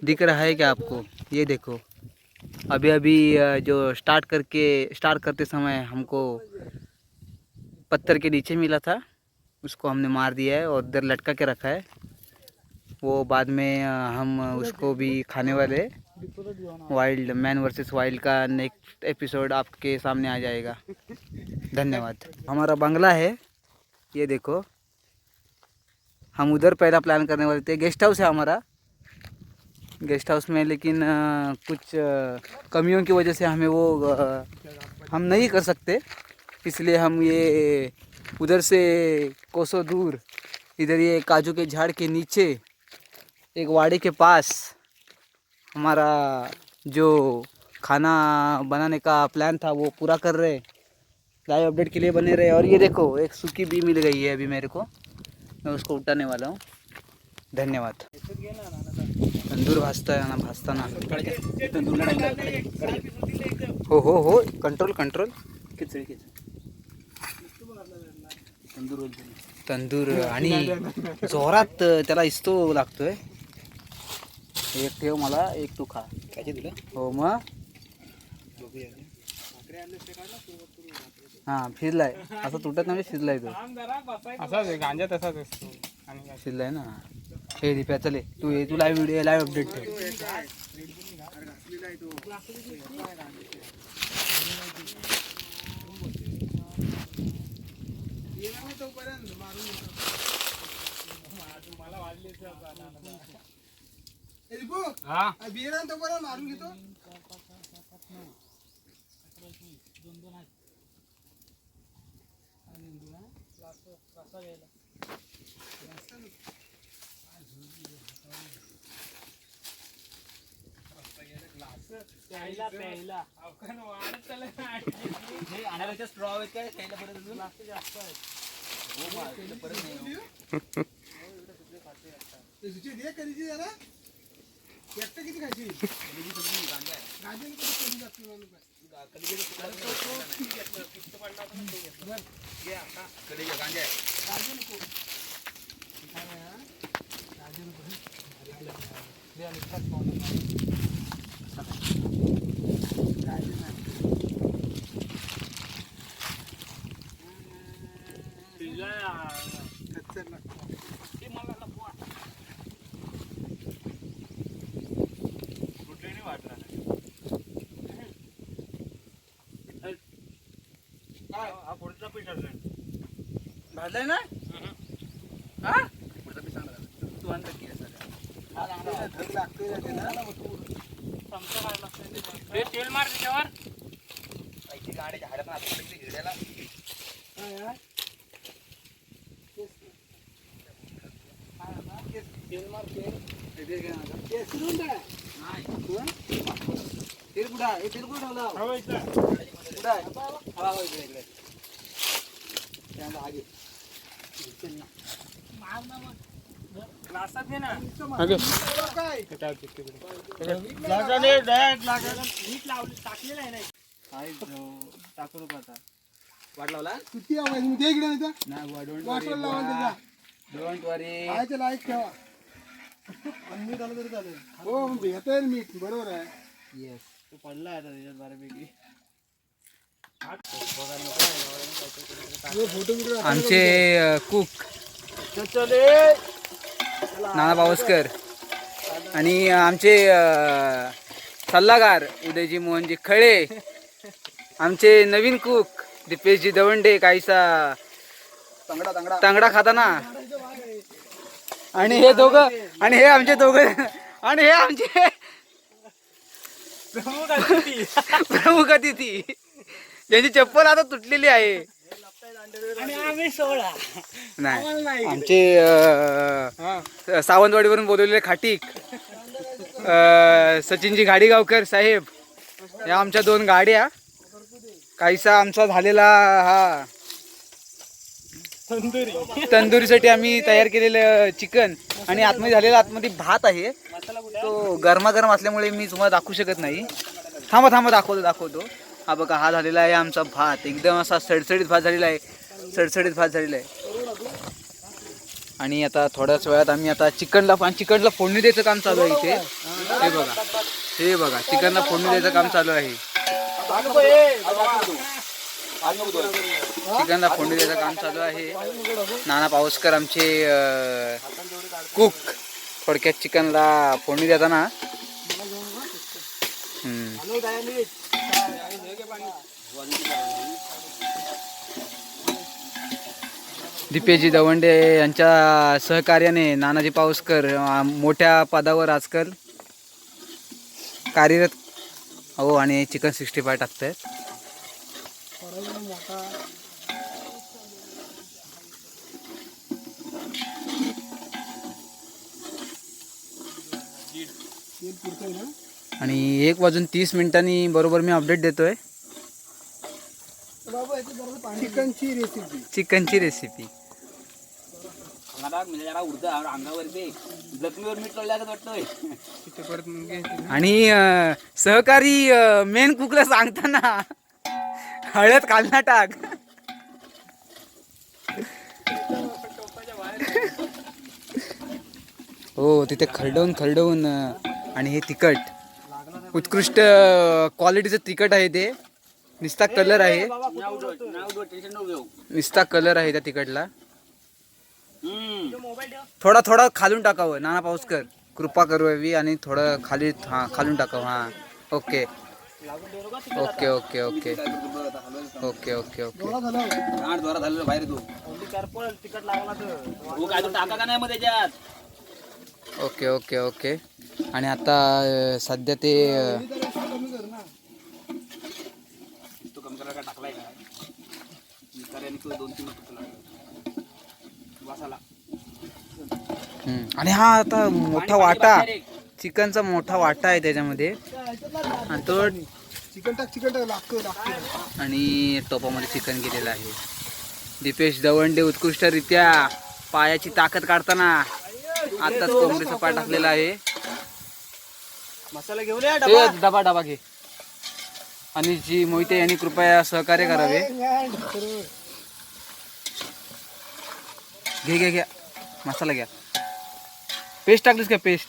दिख रहा है क्या आपको? ये देखो, अभी अभी जो स्टार्ट करते समय हमको पत्थर के नीचे मिला था, उसको हमने मार दिया है और इधर लटका के रखा है। वो बाद में हम उसको भी खाने वाले। वाइल्ड मैन वर्सेस वाइल्ड का नेक्स्ट एपिसोड आपके सामने आ जाएगा। धन्यवाद। हमारा बंगला है, ये देखो। हम उधर पहला प्लान करने वाले थे, गेस्ट हाउस है हमारा। गेस्ट हाउस में लेकिन कुछ कमियों की वजह से हमें वो हम नहीं कर सकते, इसलिए हम ये उधर से कोसों दूर इधर ये काजू के झाड़ के नीचे एक वाड़े के पास हमारा जो खाना बनाने का प्लान था वो पूरा कर रहे। लाइव अपडेट के लिए बने रहे। और ये देखो, एक सूखी बी मिल गई है अभी मेरे को, मैं उसको उठाने वाला हूँ। धन्यवाद। तंदूर भाजता है ना, भाजताना हो कंट्रोल तंदूर आणि जोरात त्याला इस्तो लागतोय। एक ठेव मला, एक तू खा। हो मग हा शिजलाय, असं तुटत नाही, शिजलाय तो असा गांजा तसाच असतो शिजलाय ना। हे दिप्या चले, तू लाईव्ह व्हिडिओ लाईव्ह अपडेट ठेव। मारून घेतो। प्यायला आणायला स्ट्रॉ आहेत काय प्यायला परत जास्त जास्त आहेत। किती खायची भाजलाय ना? हा पुढचा पीस सांगा तू अंतर की हा लागतोय ना तेल मार त्याच्यावर पैकी गाडी झाडात आपल्या हिरड्याला तेल मार तेल कुठा तेल कुठं ठेवला आगे ग्लासात घे ना आगे काय ग्लासाने डायरेक्ट मीठ लावली टाकलेला आहे नाही टाकू नको आता वाट लावला किती आवाज मी दे इकडे नाही डोंट वरी आयचं लाईक ठेवा आणि झालं तरी चालेल हो भेटेल मीठ बरोबर आहे येस तो पडला आता त्याच्यात बऱ्यापैकी आमचे कुक नाना पावसकर आणि आमचे सल्लागार उदयजी मोहनजी खळे, आमचे नवीन कुक दीपेशजी दवंडे काहीसा तांगडा खाताना, आणि हे दोघं आणि हे आमचे दोघं आणि हे आमचे प्रमुख अतिथी ज्यांची चप्पल आता तुटलेली आहे आणि आम्ही 16 नाही आमचे सावंतवाडीवरून बोलवलेले खाटीक सचिनजी गाडीगावकर साहेब, या आमच्या 2 गाड्या, काहीसा आमचा झालेला हा तंदुरीसाठी आम्ही तयार केलेलं चिकन आणि आतमध्ये झालेला आतमध्ये भात आहे, तो गरमागरम असल्यामुळे मी तुम्हाला दाखवू शकत नाही। थांबा दाखवतो। हा बघा, हा झालेला आहे आमचा भात, एकदम असा सडसडीत भात झालेला आहे। आणि आता थोड्याच वेळात आम्ही आता चिकनला फोडणी द्यायचं काम चालू आहे इथे। हे बघा चिकनला फोडणी द्यायचं काम चालू आहे. चिकनला फोडणी द्यायचं काम चालू आहे. नाना पावसकर आमचे कुक थोडक्यात चिकनला फोडणी देताना. दीपेशजी दवंडे यांच्या सहकार्याने नानाजी पावसकर मोठ्या पदावर आजकाल कार्यरत हो. आणि चिकन 65 टाकतायत. आणि 1:30 बरोबर मी अपडेट देतोय चिकनची रेसिपी. आणि सहकारी मेन कुकला सांगताना हळद कालना टाक. हो तिथे खरडवून आणि हे तिखट उत्कृष्ट क्वालिटीचं तिखट आहे. ते निस्ता कलर आहे, निस्ता कलर आहे त्या तिखटला. थोडा खालून टाकावं नाना पावसकर कृपा करावी आणि थोडं खालून टाकावं. हां okay okay okay okay okay okay okay. Okay okay okay. आणि आता सध्या ते आणि हा आता मोठा वाटा चिकनचा मोठा वाटा आहे त्याच्यामध्ये. आणि तो चिकन आणि टोपामध्ये चिकन गेलेलं आहे. दीपेश दवंडे उत्कृष्टरित्या पायाची ताकद काढताना आताच कोंबडीचा पाय टाकलेला आहे. मसाला घेऊन डबा घे. आणि जी मोहिते यांनी कृपया सहकार्य करावे. घ्या मसाला घ्या. पेस्ट टाकलीस का पेस्ट?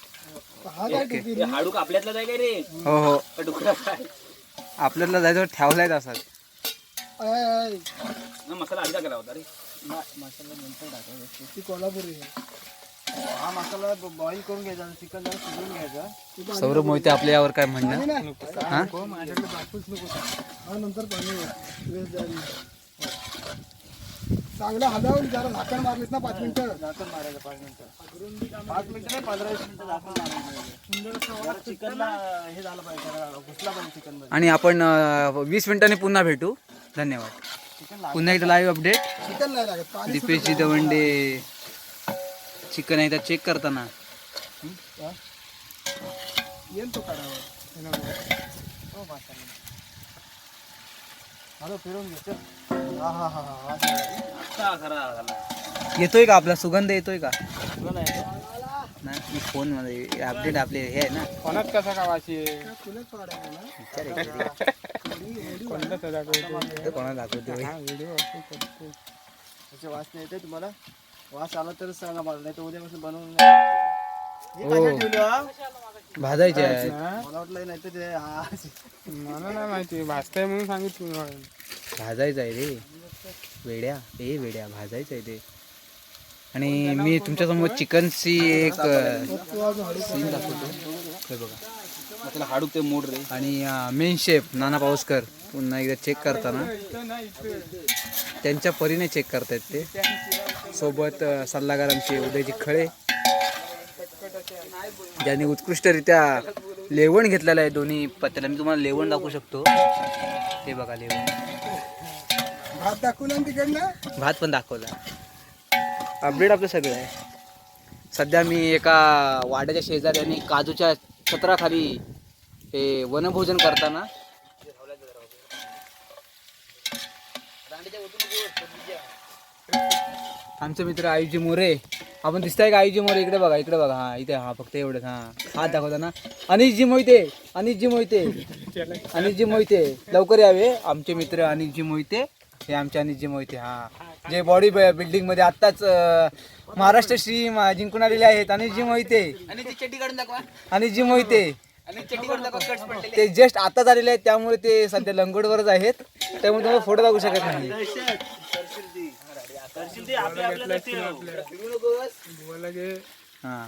हाडूक आपल्यातला जाय काय रे? हो हो आपल्यातला जायचं ठेवलाय तसाच. मसाला आधी टाकला होता रे. मसाला नंतर टाकायचा. ती कोल्हापुरी हा मसाला बॉईल करून घ्यायचा, चिकन जरा शिजवून घ्यायचा. सौरभ मोहिते आपल्या यावर काय म्हणणं? हा नंतर चांगलं हलवून जरा झाकण मारलीस ना 5 मिनिटं. झाकण मारायचं 5 मिनिटं. 5 मिनिटं नाही 15-20 मिनिटं झाकण मारायचं. चिकनला हे झालं पाहिजे, घुसला पाहिजे चिकन मध्ये. आणि आपण 20 मिनिटांनी पुन्हा भेटू. धन्यवाद. पुन्हा एकदा लाईव्ह अपडेट. चिकन नाही लागत. दीपेशजी दवंडे चिकन आहे त्या चेक करताना. येईल तो काढावा. हॅलो फिरून घे. येतोय का आपला सुगंध येतोय का? नाही फोन मध्ये अपडेट आपले हे आहे ना. कोणात कसा का वाशी कोणा दाखवतो वास नाही येते तुम्हाला? वास आला तरच सांगा मला, नाही तर उद्यापासून बनवून भाजायचे आहे. मला वाटलं नाही तर ते मला नाही माहिती भाजताय म्हणून सांगितलं. भाजायचं आहे रे वेड्या भाजायचं आहे ते. आणि मी तुमच्यासमोर चिकनची एक सीन दाखवतो. हे बघा त्याला हाडूक ते मोड रे. आणि मेन शेफ नाना पावसकर पुन्हा एकदा चेक करताना त्यांच्या परीने चेक करतायत ते. सोबत सल्लागार आमचे उदयजी खळे ज्यांनी उत्कृष्टरित्या लेवण घेतलेलं आहे दोन्ही पत्त्याला. मी तुम्हाला लेवण दाखवू शकतो. हे बघा लेवण. भात दाखवला तिकडनं, भात पण दाखवला. अपडेट आपलं सगळं आहे. सध्या मी एका वाड्याच्या शेजारी आणि काजूच्या छत्राखाली हे वनभोजन करताना आमचे मित्र आयुजी मोरे. आपण दिसताय का आयुजी मोरे? इकडे बघा हा इथे. हा फक्त एवढंच. हात दाखवता ना. अनिशजी मोहिते लवकर यावे. आमचे मित्र अनिशजी मोहिते हे आमचे अनिशजी मोहिते. हा जे बॉडी बिल्डिंग मध्ये आत्ताच महाराष्ट्र श्री जिंकून आलेले आहेत आणि जी मोहिते आणि ती चड्डी काढून दाखवा आणि जी मोहिते आणि चड्डी काढून दाखवा कट्स पडलेले ते जस्ट आता झालेले आहेत, त्यामुळे ते सध्या लंगोटवरच आहेत, त्यामुळे तुम्हाला फोटो दाखवू शकत नाही. हा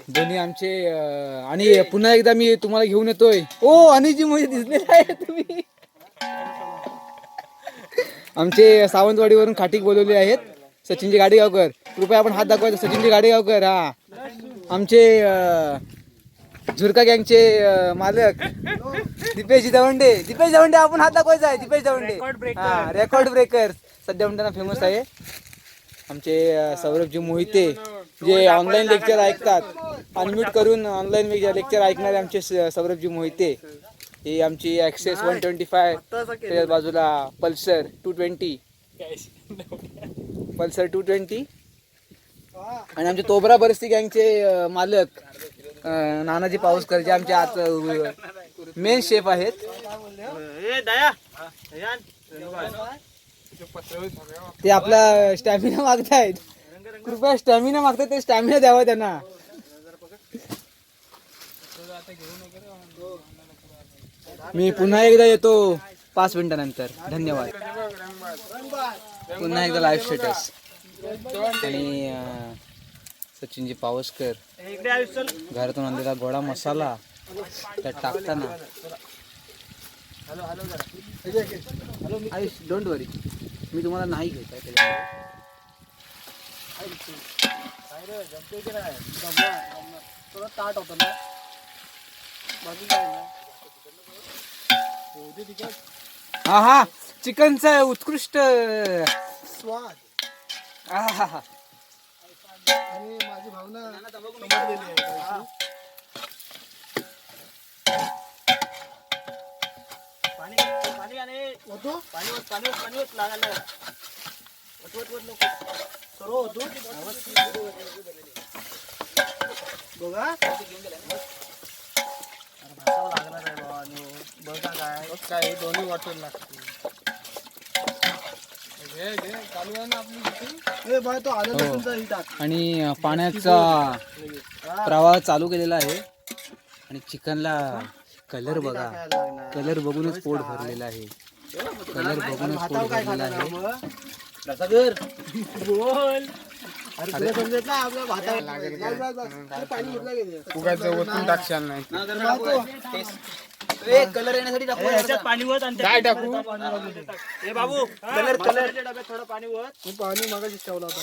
दोन्ही आमचे आणि पुन्हा एकदा मी तुम्हाला घेऊन येतोय. ओ आणि जी मोहिते दिसलेले आहे तुम्ही आमचे सावंतवाडीवरून खाटीक बोलवले आहेत सचिनजी गाडेगावकर. कृपया आपण हात दाखवायचा. सचिनजी गाडेगावकर, हा आमचे झुरका गँगचे मालक दीपेश दवंडे आपण हात दाखवायचा आहे. दीपेश दवंडे, हा रेकॉर्ड ब्रेकर सध्या म्हणताना फेमस आहे. आमचे सौरभजी मोहिते जे ऑनलाईन लेक्चर ऐकतात, अनम्यूट करून ऑनलाईन लेक्चर ऐकणारे आमचे सौरभजी मोहिते. ही आमची ॲक्सेस 125, त्याच्या बाजूला पल्सर 220 आणि आमचे तोबरा बरस्ती गँगचे मालक नानाजी पाऊसकर जे आमचे आज मेन शेफ आहेत. ते आपला स्टॅमिना मागतायत. कृपया स्टॅमिना मागतात, ते स्टॅमिना द्यावा त्यांना. मी पुन्हा एकदा येतो 5 मिनिटानंतर. धन्यवाद. पुन्हा एकदा लाईव्ह स्टेटस आणि सचिनजी पावसकर घरातून आणलेला गोडा मसाला त्यात टाकताना आयुष डोंट वरी, मी तुम्हाला नाही घेत आहे ताट होतं ना बाकी काय नाही. हा हा चिकनचा उत्कृष्ट स्वाद आहा. आणि माझी भावना समजलेली आहे. पाणी आणि होतो पाणी लागायला सर्व होतो बघा. लागणार आहे बाबा. बघा काय दोन्ही वाटून लागते. आणि पाण्याचा प्रवाह चालू केलेला आहे आणि चिकनला कलर बघा, कलर बघूनच पोट भरलेला आहे. कलर बघूनच पोट भरलेला आहे. कलर येण्यासाठी पाणी वर काय टाकू बाबू. कलर डब्यात थोडं पाणी वर. पाणी मगाशी ठेवला होता.